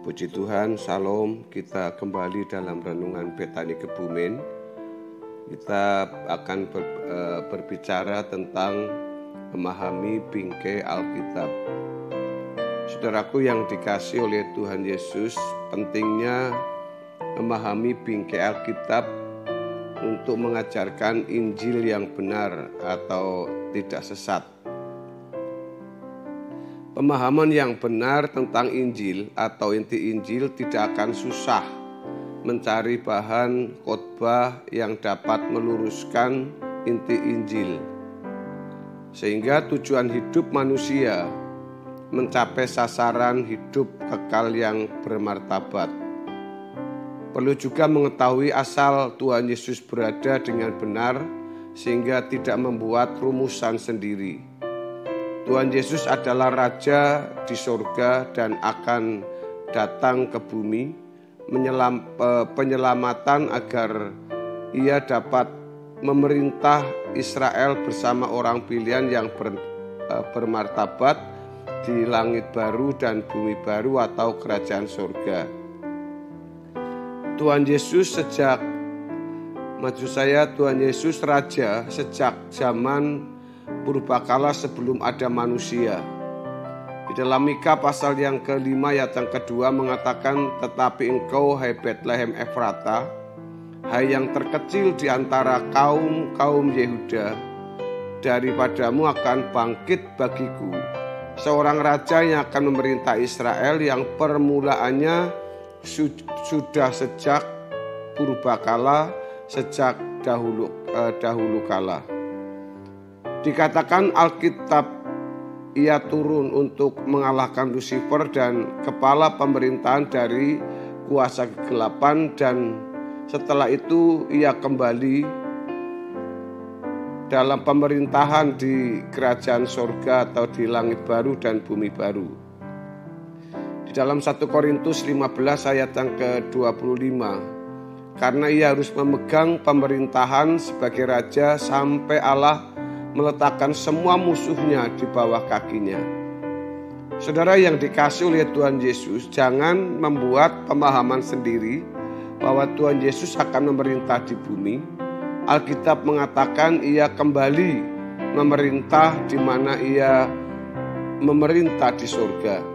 Puji Tuhan, Shalom. Kita kembali dalam renungan Betani Kebumen. Kita akan berbicara tentang memahami bingkai Alkitab. Saudaraku yang dikasihi oleh Tuhan Yesus, pentingnya memahami bingkai Alkitab untuk mengajarkan Injil yang benar atau tidak sesat. Pemahaman yang benar tentang Injil atau inti Injil tidak akan susah mencari bahan khotbah yang dapat meluruskan inti Injil. Sehingga tujuan hidup manusia mencapai sasaran hidup kekal yang bermartabat. Perlu juga mengetahui asal Tuhan Yesus berada dengan benar sehingga tidak membuat rumusan sendiri. Tuhan Yesus adalah Raja di sorga dan akan datang ke bumi penyelamatan agar ia dapat memerintah Israel bersama orang pilihan yang bermartabat di langit baru dan bumi baru atau kerajaan sorga. Tuhan Yesus Tuhan Yesus Raja sejak zaman purbakala sebelum ada manusia. Di dalam Mika pasal yang ke-5 ayat yang kedua mengatakan, tetapi engkau hai Betlehem Efrata, hai yang terkecil di antara kaum Yehuda, daripadamu akan bangkit bagiku seorang raja yang akan memerintah Israel yang permulaannya sudah sejak purbakala, sejak dahulu kala. Dikatakan Alkitab ia turun untuk mengalahkan Lucifer dan kepala pemerintahan dari kuasa kegelapan, dan setelah itu ia kembali dalam pemerintahan di kerajaan sorga atau di langit baru dan bumi baru. Di dalam 1 Korintus 15 ayat yang ke-25, karena ia harus memegang pemerintahan sebagai raja sampai Allah meletakkan semua musuhnya di bawah kakinya. Saudara yang dikasihi oleh Tuhan Yesus, jangan membuat pemahaman sendiri bahwa Tuhan Yesus akan memerintah di bumi. Alkitab mengatakan ia kembali memerintah di mana ia memerintah di surga.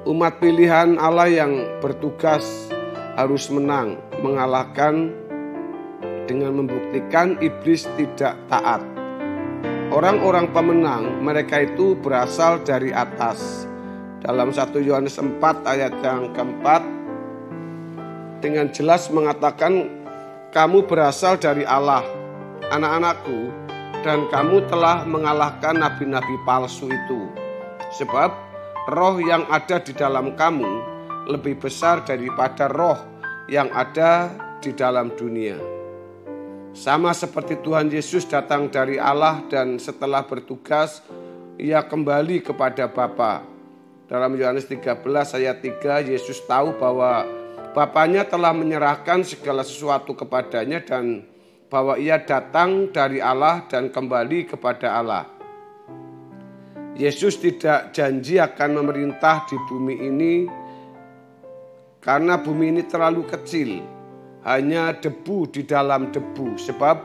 Umat pilihan Allah yang bertugas harus menang, mengalahkan dengan membuktikan iblis tidak taat. Orang-orang pemenang, mereka itu berasal dari atas. Dalam 1 Yohanes 4 ayat yang keempat dengan jelas mengatakan, kamu berasal dari Allah, anak-anakku, dan kamu telah mengalahkan nabi-nabi palsu itu. Sebab roh yang ada di dalam kamu lebih besar daripada roh yang ada di dalam dunia. Sama seperti Tuhan Yesus datang dari Allah dan setelah bertugas ia kembali kepada Bapa. Dalam Yohanes 13 ayat 3, Yesus tahu bahwa Bapanya telah menyerahkan segala sesuatu kepadanya dan bahwa ia datang dari Allah dan kembali kepada Allah. Yesus tidak janji akan memerintah di bumi ini karena bumi ini terlalu kecil. Hanya debu di dalam debu, sebab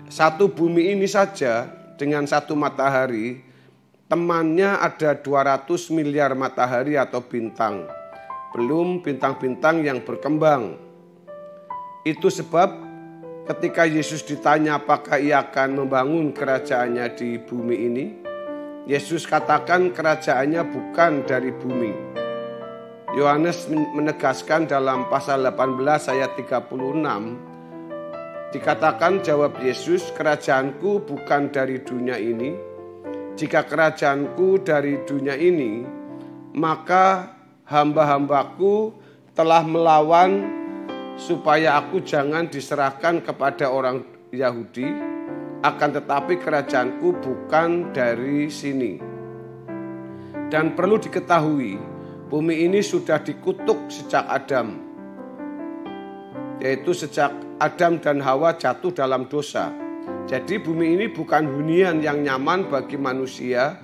satu bumi ini saja dengan satu matahari, temannya ada 200 miliar matahari atau bintang, belum bintang-bintang yang berkembang. Itu sebab ketika Yesus ditanya apakah ia akan membangun kerajaannya di bumi ini, Yesus katakan kerajaannya bukan dari bumi. Yohanes menegaskan dalam pasal 18 ayat 36, dikatakan jawab Yesus, kerajaanku bukan dari dunia ini. Jika kerajaanku dari dunia ini, maka hamba-hambaku telah melawan supaya aku jangan diserahkan kepada orang Yahudi, akan tetapi kerajaanku bukan dari sini. Dan perlu diketahui, bumi ini sudah dikutuk sejak Adam, yaitu sejak Adam dan Hawa jatuh dalam dosa. Jadi bumi ini bukan hunian yang nyaman bagi manusia,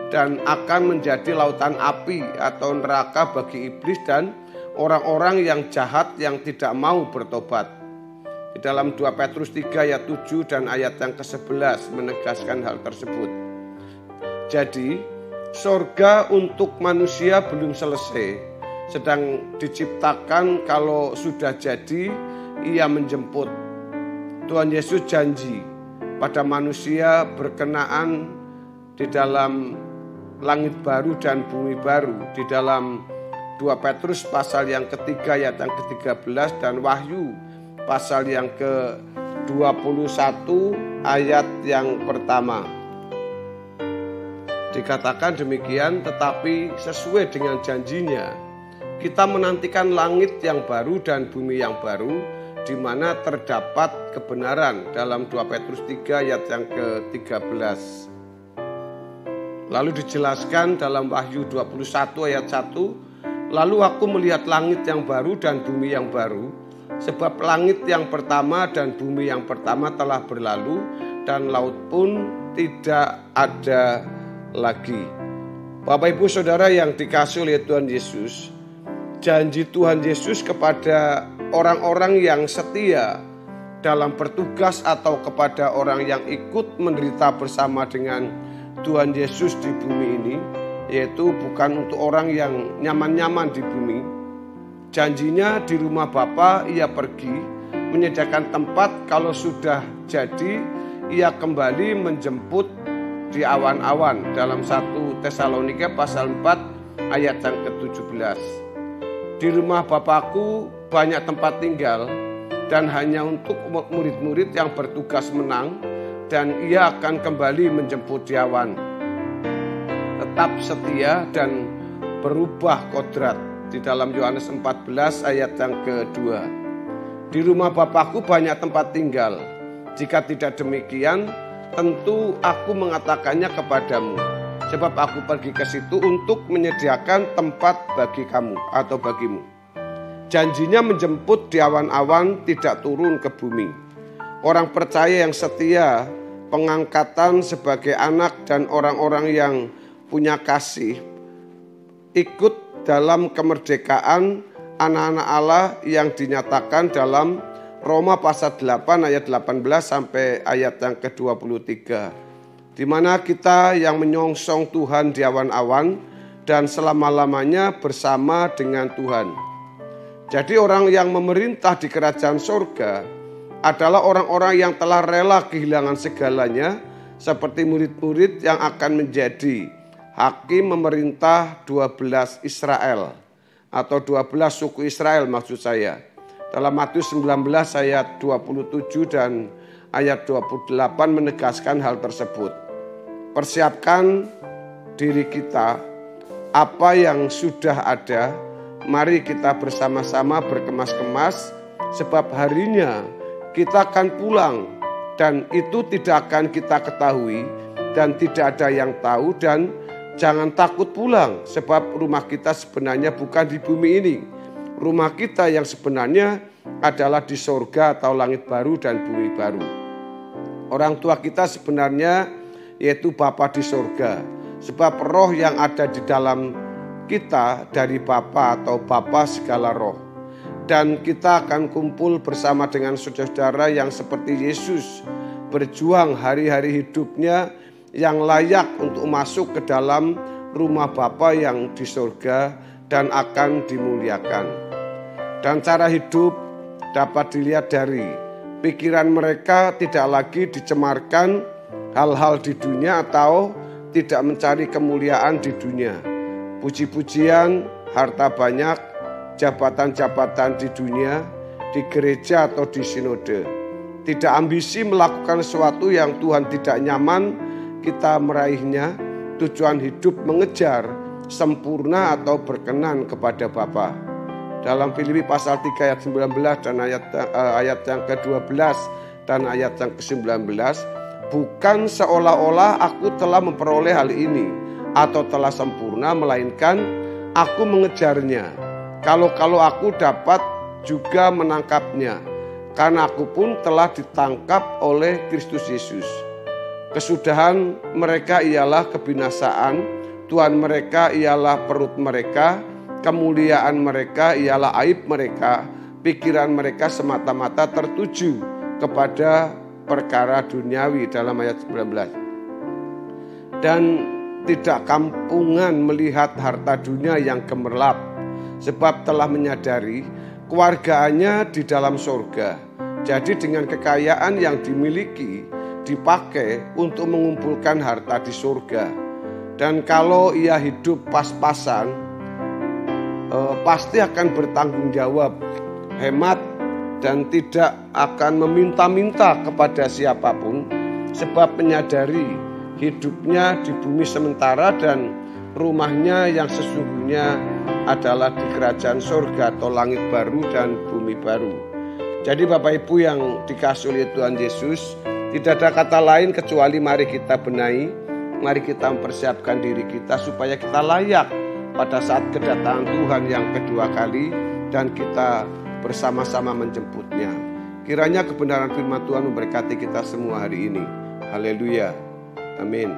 dan akan menjadi lautan api atau neraka bagi iblis dan orang-orang yang jahat yang tidak mau bertobat. Di dalam 2 Petrus 3 ayat 7 dan ayat yang ke-11 menegaskan hal tersebut. Jadi, sorga untuk manusia belum selesai, sedang diciptakan. Kalau sudah jadi, ia menjemput. Tuhan Yesus janji pada manusia berkenaan di dalam langit baru dan bumi baru. Di dalam 2 Petrus pasal yang ketiga ayat yang ke-13 dan Wahyu pasal yang ke-21 ayat yang pertama. Dikatakan demikian, tetapi sesuai dengan janjinya, kita menantikan langit yang baru dan bumi yang baru, di mana terdapat kebenaran, dalam 2 Petrus 3 ayat yang ke-13. Lalu dijelaskan dalam Wahyu 21 ayat 1, lalu aku melihat langit yang baru dan bumi yang baru, sebab langit yang pertama dan bumi yang pertama telah berlalu, dan laut pun tidak ada lagi. Bapak Ibu Saudara yang dikasihi oleh Tuhan Yesus, janji Tuhan Yesus kepada orang-orang yang setia dalam bertugas atau kepada orang yang ikut menderita bersama dengan Tuhan Yesus di bumi ini, yaitu bukan untuk orang yang nyaman-nyaman di bumi. Janjinya di rumah Bapa ia pergi menyediakan tempat, kalau sudah jadi ia kembali menjemput di awan-awan, dalam 1 Tesalonika pasal 4 ayat yang ke-17. Di rumah Bapakku banyak tempat tinggal, dan hanya untuk murid-murid yang bertugas menang, dan ia akan kembali menjemput di awan. Tetap setia dan berubah kodrat, di dalam Yohanes 14 ayat yang kedua. Di rumah Bapakku banyak tempat tinggal. Jika tidak demikian, tentu aku mengatakannya kepadamu, sebab aku pergi ke situ untuk menyediakan tempat bagi kamu atau bagimu. Janjinya menjemput di awan-awan, tidak turun ke bumi. Orang percaya yang setia, pengangkatan sebagai anak dan orang-orang yang punya kasih, ikut dalam kemerdekaan anak-anak Allah yang dinyatakan dalam Roma pasal 8 ayat 18 sampai ayat yang ke-23. Di mana kita yang menyongsong Tuhan di awan-awan dan selama-lamanya bersama dengan Tuhan. Jadi orang yang memerintah di kerajaan sorga adalah orang-orang yang telah rela kehilangan segalanya, seperti murid-murid yang akan menjadi hakim memerintah 12 Israel atau 12 suku Israel maksud saya. Dalam Matius 19 ayat 27 dan ayat 28 menegaskan hal tersebut. Persiapkan diri kita, apa yang sudah ada, mari kita bersama-sama berkemas-kemas, sebab harinya kita akan pulang, dan itu tidak akan kita ketahui dan tidak ada yang tahu. Dan jangan takut pulang, sebab rumah kita sebenarnya bukan di bumi ini. Rumah kita yang sebenarnya adalah di sorga atau langit baru dan bumi baru. Orang tua kita sebenarnya yaitu Bapa di sorga, sebab roh yang ada di dalam kita dari Bapa atau Bapa segala roh. Dan kita akan kumpul bersama dengan saudara-saudara yang seperti Yesus berjuang hari-hari hidupnya yang layak untuk masuk ke dalam rumah Bapa yang di surga dan akan dimuliakan. Dan cara hidup dapat dilihat dari pikiran mereka tidak lagi dicemarkan hal-hal di dunia atau tidak mencari kemuliaan di dunia. Puji-pujian, harta banyak, jabatan-jabatan di dunia, di gereja atau di sinode. Tidak ambisi melakukan sesuatu yang Tuhan tidak nyaman kita meraihnya. Tujuan hidup mengejar sempurna atau berkenan kepada Bapa. Dalam Filipi pasal 3 ayat 19 dan ayat yang ke-12 dan ayat yang ke-19, bukan seolah-olah aku telah memperoleh hal ini atau telah sempurna, melainkan aku mengejarnya. Kalau aku dapat juga menangkapnya, karena aku pun telah ditangkap oleh Kristus Yesus. Kesudahan mereka ialah kebinasaan, Tuhan mereka ialah perut mereka, kemuliaan mereka ialah aib mereka, pikiran mereka semata-mata tertuju kepada perkara duniawi dalam ayat 19. Dan tidak kampungan melihat harta dunia yang gemerlap, sebab telah menyadari kewargaannya di dalam surga. Jadi dengan kekayaan yang dimiliki dipakai untuk mengumpulkan harta di surga. Dan kalau ia hidup pas-pasan, pasti akan bertanggung jawab, hemat, dan tidak akan meminta-minta kepada siapapun, sebab menyadari hidupnya di bumi sementara dan rumahnya yang sesungguhnya adalah di kerajaan surga atau langit baru dan bumi baru. Jadi Bapak Ibu yang dikasihi oleh Tuhan Yesus, tidak ada kata lain kecuali mari kita benahi, mari kita mempersiapkan diri kita supaya kita layak pada saat kedatangan Tuhan yang kedua kali dan kita bersama-sama menjemputnya. Kiranya kebenaran firman Tuhan memberkati kita semua hari ini. Haleluya. Amin.